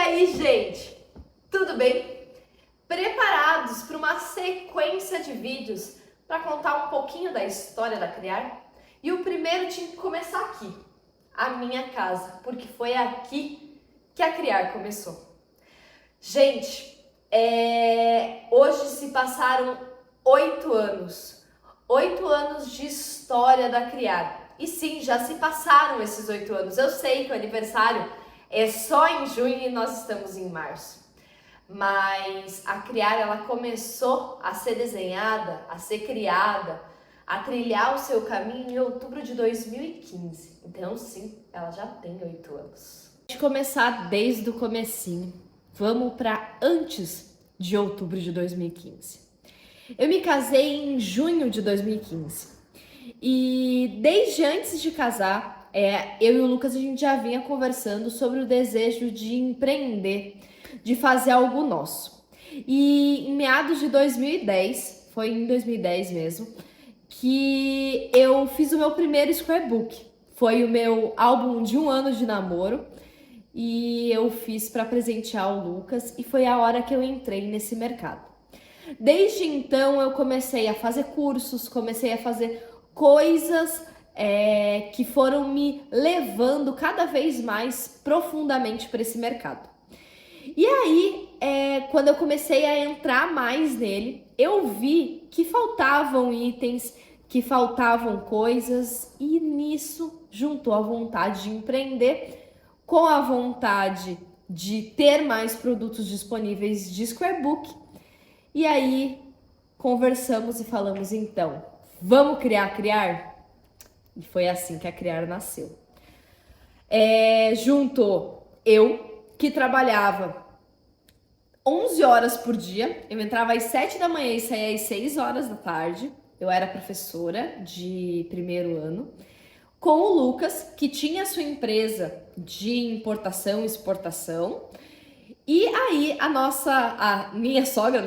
aí, gente? Tudo bem? Preparados para uma sequência de vídeos para contar um pouquinho da história da Criar? E o primeiro tinha que começar aqui, a minha casa, porque foi aqui que a Criar começou. Gente, hoje se passaram 8 anos. 8 anos de história da Criar. E sim, já se passaram esses 8 anos. Eu sei que o aniversário é só em junho e nós estamos em março. Mas a Criar, ela começou a ser desenhada, a ser criada, a trilhar o seu caminho em outubro de 2015. Então sim, ela já tem 8 anos. Vamos começar desde o comecinho. Vamos para antes de outubro de 2015. Eu me casei em junho de 2015. E desde antes de casar, eu e o Lucas, a gente já vinha conversando sobre o desejo de empreender, de fazer algo nosso. E em meados de 2010, foi em 2010 mesmo, que eu fiz o meu primeiro scrapbook. Foi o meu álbum de 1 ano de namoro e eu fiz para presentear o Lucas e foi a hora que eu entrei nesse mercado. Desde então eu comecei a fazer cursos, comecei a fazer coisas que foram me levando cada vez mais profundamente para esse mercado. E aí, quando eu comecei a entrar mais nele, eu vi que faltavam itens, que faltavam coisas, e nisso juntou a vontade de empreender com a vontade de ter mais produtos disponíveis de scrapbook. E aí conversamos e falamos, então, vamos criar? E foi assim que a Criar nasceu. Juntou eu, que trabalhava 11 horas por dia, eu entrava às 7 da manhã e saía às 6 horas da tarde, eu era professora de primeiro ano, com o Lucas, que tinha sua empresa de importação e exportação. E aí a minha sogra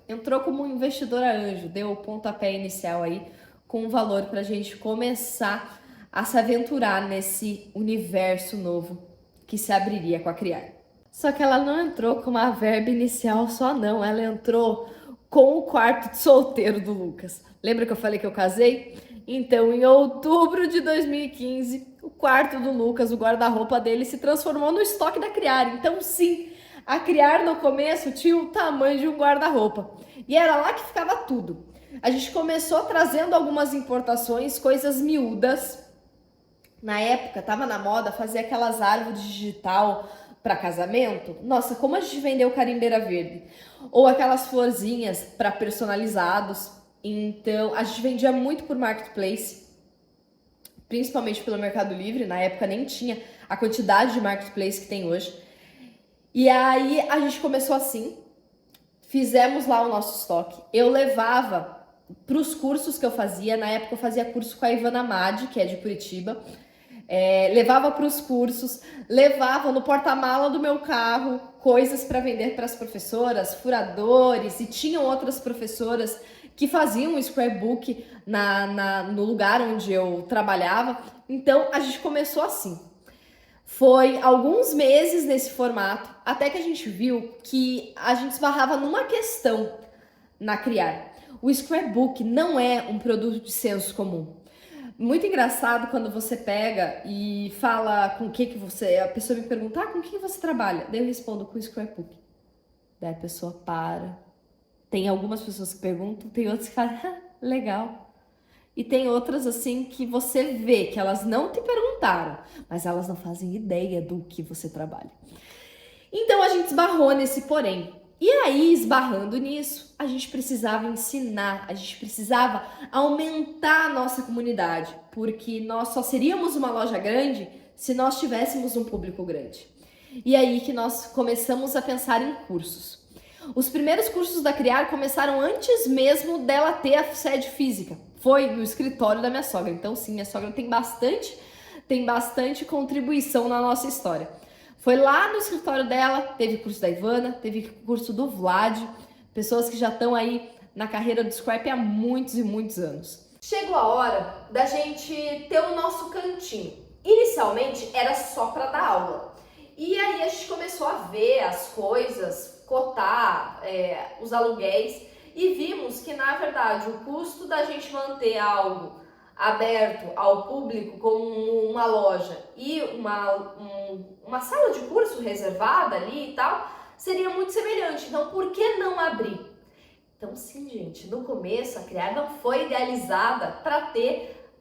entrou como investidora anjo, deu o pontapé inicial aí com um valor pra gente começar a se aventurar nesse universo novo que se abriria com a Criar. Só que ela não entrou com uma verba inicial só não, ela entrou com o quarto de solteiro do Lucas. Lembra que eu falei que eu casei? Então, em outubro de 2015, o quarto do Lucas, o guarda-roupa dele, se transformou no estoque da Criar. Então, sim, a Criar no começo tinha o tamanho de um guarda-roupa. E era lá que ficava tudo. A gente começou trazendo algumas importações, coisas miúdas. Na época, tava na moda fazer aquelas árvores digital para casamento. Nossa, como a gente vendeu carimbeira verde. Ou aquelas florzinhas para personalizados. Então, a gente vendia muito por marketplace, principalmente pelo Mercado Livre. Na época nem tinha a quantidade de marketplace que tem hoje. E aí a gente começou assim, fizemos lá o nosso estoque. Eu levava para os cursos que eu fazia. Na época eu fazia curso com a Ivana Madi, que é de Curitiba. Levava para os cursos, levava no porta-mala do meu carro coisas para vender para as professoras, furadores, e tinham outras professoras que faziam um scrapbook no lugar onde eu trabalhava. Então a gente começou assim. Foi alguns meses nesse formato, até que a gente viu que a gente esbarrava numa questão na Criar. O scrapbook não é um produto de senso comum. Muito engraçado quando você pega e fala com o que você... A pessoa me pergunta, com o que você trabalha? Daí eu respondo, com scrapbook. Daí a pessoa para. Tem algumas pessoas que perguntam, tem outras que falam, legal. E tem outras assim que você vê que elas não te perguntaram, mas elas não fazem ideia do que você trabalha. Então a gente esbarrou nesse porém. E aí, esbarrando nisso, a gente precisava ensinar, a gente precisava aumentar a nossa comunidade, porque nós só seríamos uma loja grande se nós tivéssemos um público grande. E aí que nós começamos a pensar em cursos. Os primeiros cursos da Criar começaram antes mesmo dela ter a sede física. Foi no escritório da minha sogra. Então sim, minha sogra tem bastante contribuição na nossa história. Foi lá no escritório dela, teve curso da Ivana, teve curso do Vlad, pessoas que já estão aí na carreira do scrap há muitos e muitos anos. Chegou a hora da gente ter o nosso cantinho. Inicialmente era só para dar aula. E aí a gente começou a ver as coisas, cotar os aluguéis e vimos que, na verdade, o custo da gente manter algo aberto ao público, como uma loja e uma sala de curso reservada ali e tal, seria muito semelhante. Então, por que não abrir? Então, sim, gente, no começo a Criar não foi idealizada para ter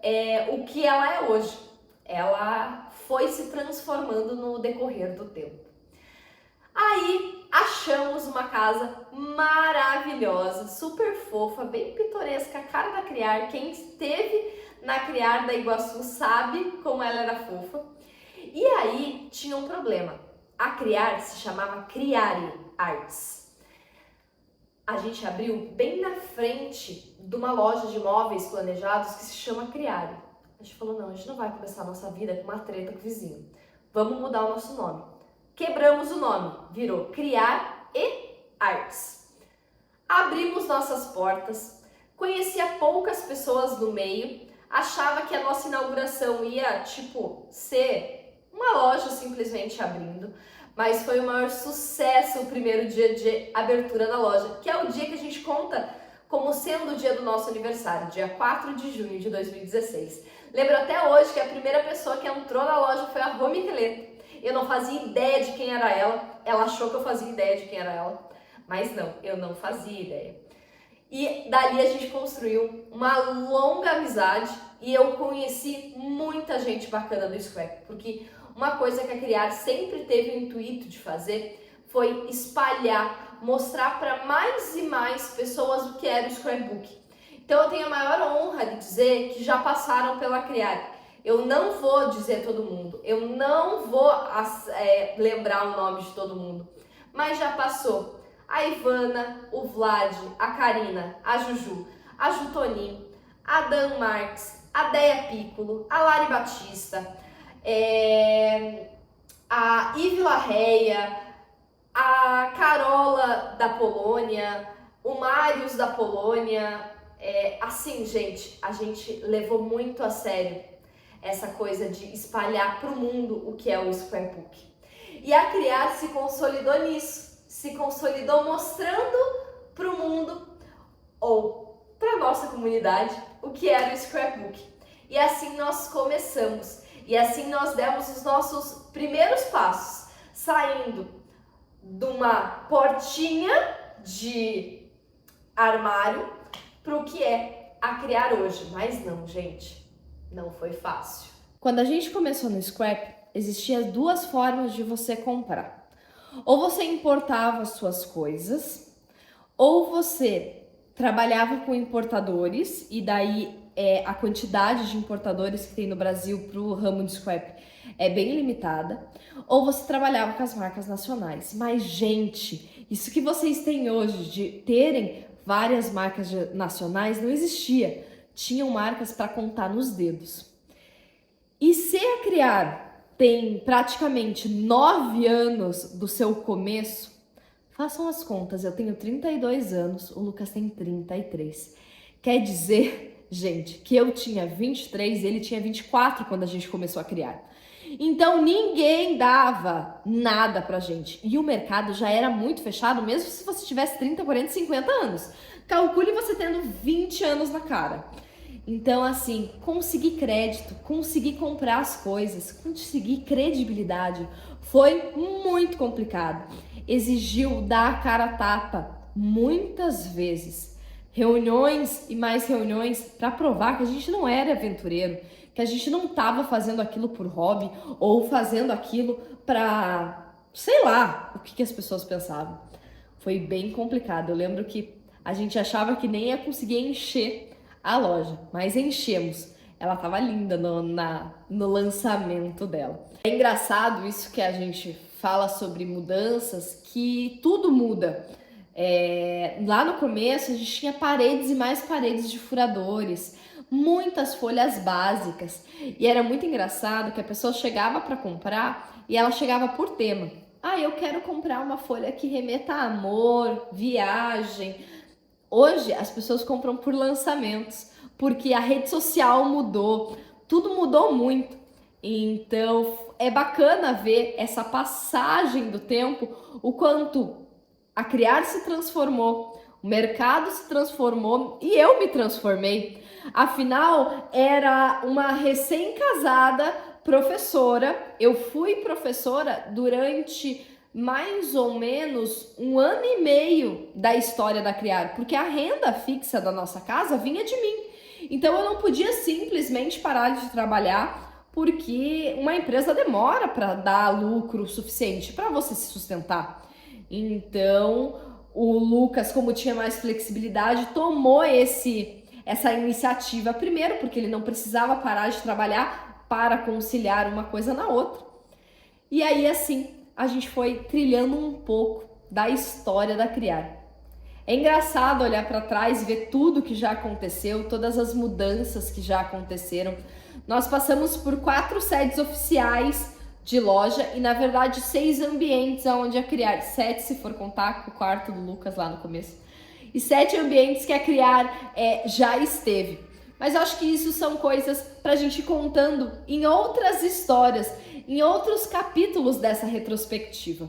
o que ela é hoje. Ela foi se transformando no decorrer do tempo. Aí achamos uma casa maravilhosa, super fofa, bem pitoresca, a cara da Criar. Quem esteve na Criar da Iguaçu sabe como ela era fofa. E aí tinha um problema. A Criar se chamava Criare Arts. A gente abriu bem na frente de uma loja de móveis planejados que se chama Criare. A gente falou, não, a gente não vai começar a nossa vida com uma treta com o vizinho. Vamos mudar o nosso nome. Quebramos o nome, virou Criar e Arts. Abrimos nossas portas, conhecia poucas pessoas no meio, achava que a nossa inauguração ia, ser uma loja simplesmente abrindo, mas foi o maior sucesso o primeiro dia de abertura da loja, que é o dia que a gente conta como sendo o dia do nosso aniversário, dia 4 de junho de 2016. Lembro até hoje que a primeira pessoa que entrou na loja foi a Rô Micheleto. Eu não fazia ideia de quem era ela achou que eu fazia ideia de quem era ela, mas não, eu não fazia ideia. E dali a gente construiu uma longa amizade e eu conheci muita gente bacana do Scrap, porque uma coisa que a Criar sempre teve o intuito de fazer foi espalhar, mostrar para mais e mais pessoas o que era o Scrapbook. Então eu tenho a maior honra de dizer que já passaram pela Criar. Eu não vou dizer todo mundo, eu não vou lembrar o nome de todo mundo, mas já passou a Ivana, o Vlad, a Karina, a Juju, a Jutonin, a Dan Marques, a Deia Piccolo, a Lari Batista, a Ive Larreia, a Carola da Polônia, o Marius da Polônia. Assim, gente, a gente levou muito a sério essa coisa de espalhar para o mundo o que é o Scrapbook. E a Criar se consolidou nisso, se consolidou mostrando para o mundo, ou para a nossa comunidade, o que era o Scrapbook. E assim nós começamos, e assim nós demos os nossos primeiros passos, saindo de uma portinha de armário para o que é a Criar hoje. Mas não, gente. Não foi fácil. Quando a gente começou no Scrap, existiam duas formas de você comprar. Ou você importava as suas coisas, ou você trabalhava com importadores, e daí a quantidade de importadores que tem no Brasil para o ramo de Scrap é bem limitada, ou você trabalhava com as marcas nacionais. Mas, gente, isso que vocês têm hoje de terem várias marcas nacionais não existia. Tinham marcas para contar nos dedos. E se a Criar tem praticamente 9 anos do seu começo, façam as contas, eu tenho 32 anos, o Lucas tem 33. Quer dizer, gente, que eu tinha 23 e ele tinha 24 quando a gente começou a Criar. Então ninguém dava nada pra gente. E o mercado já era muito fechado, mesmo se você tivesse 30, 40, 50 anos. Calcule você tendo 20 anos na cara. Então, assim, conseguir crédito, conseguir comprar as coisas, conseguir credibilidade foi muito complicado. Exigiu dar a cara a tapa muitas vezes. Reuniões e mais reuniões para provar que a gente não era aventureiro, que a gente não estava fazendo aquilo por hobby ou fazendo aquilo para, sei lá, o que as pessoas pensavam. Foi bem complicado. Eu lembro que a gente achava que nem ia conseguir encher a loja, mas enchemos. Ela tava linda no lançamento dela. É engraçado isso que a gente fala sobre mudanças, que tudo muda. Lá no começo a gente tinha paredes e mais paredes de furadores, muitas folhas básicas, e era muito engraçado que a pessoa chegava para comprar e ela chegava por tema. Eu quero comprar uma folha que remeta a amor, viagem. Hoje as pessoas compram por lançamentos, porque a rede social mudou, tudo mudou muito. Então é bacana ver essa passagem do tempo, o quanto a Criar se transformou, o mercado se transformou e eu me transformei. Afinal, era uma recém-casada professora. Eu fui professora durante mais ou menos 1 ano e meio da história da Criar, porque a renda fixa da nossa casa vinha de mim. Então eu não podia simplesmente parar de trabalhar, porque uma empresa demora para dar lucro suficiente para você se sustentar. Então o Lucas, como tinha mais flexibilidade, tomou essa iniciativa primeiro, porque ele não precisava parar de trabalhar para conciliar uma coisa na outra. E aí assim a gente foi trilhando um pouco da história da Criar. É engraçado olhar para trás e ver tudo que já aconteceu, todas as mudanças que já aconteceram. Nós passamos por 4 sedes oficiais de loja e, na verdade, 6 ambientes onde a Criar, 7 se for contar com o quarto do Lucas lá no começo, e 7 ambientes que a Criar já esteve. Mas eu acho que isso são coisas para a gente ir contando em outras histórias, em outros capítulos dessa retrospectiva.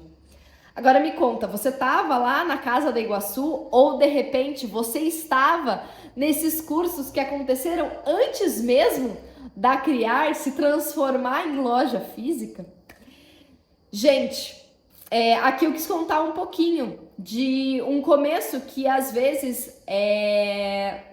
Agora me conta, você estava lá na Casa da Iguaçu ou de repente você estava nesses cursos que aconteceram antes mesmo da Criar se transformar em loja física? Gente, aqui eu quis contar um pouquinho de um começo que às vezes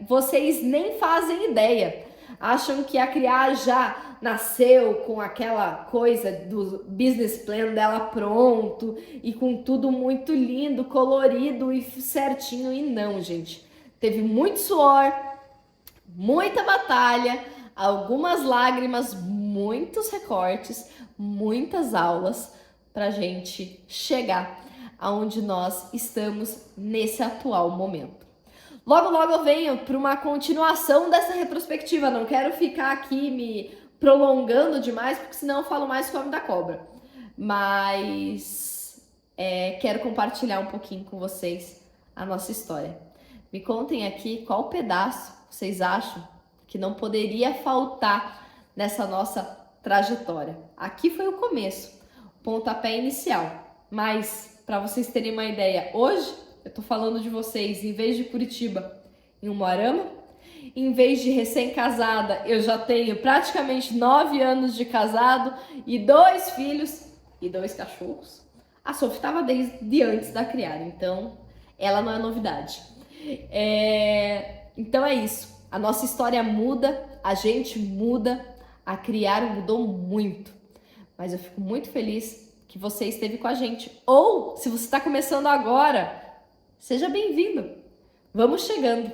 vocês nem fazem ideia. Acham que a Criar já nasceu com aquela coisa do business plan dela pronto e com tudo muito lindo, colorido e certinho. E não, gente. Teve muito suor, muita batalha, algumas lágrimas, muitos recortes, muitas aulas pra gente chegar aonde nós estamos nesse atual momento. Logo, logo eu venho para uma continuação dessa retrospectiva. Não quero ficar aqui me prolongando demais, porque senão eu falo mais que o Homem da Cobra. Mas quero compartilhar um pouquinho com vocês a nossa história. Me contem aqui qual pedaço vocês acham que não poderia faltar nessa nossa trajetória. Aqui foi o começo, o pontapé inicial. Mas, para vocês terem uma ideia, hoje eu tô falando de vocês, em vez de Curitiba, em Umuarama. Em vez de recém-casada, eu já tenho praticamente 9 anos de casado e 2 filhos e 2 cachorros. A Sophie estava desde antes da Criar, então ela não é novidade. Então é isso. A nossa história muda, a gente muda, a Criar mudou muito. Mas eu fico muito feliz que você esteve com a gente. Ou, se você está começando agora, seja bem-vindo. Vamos chegando.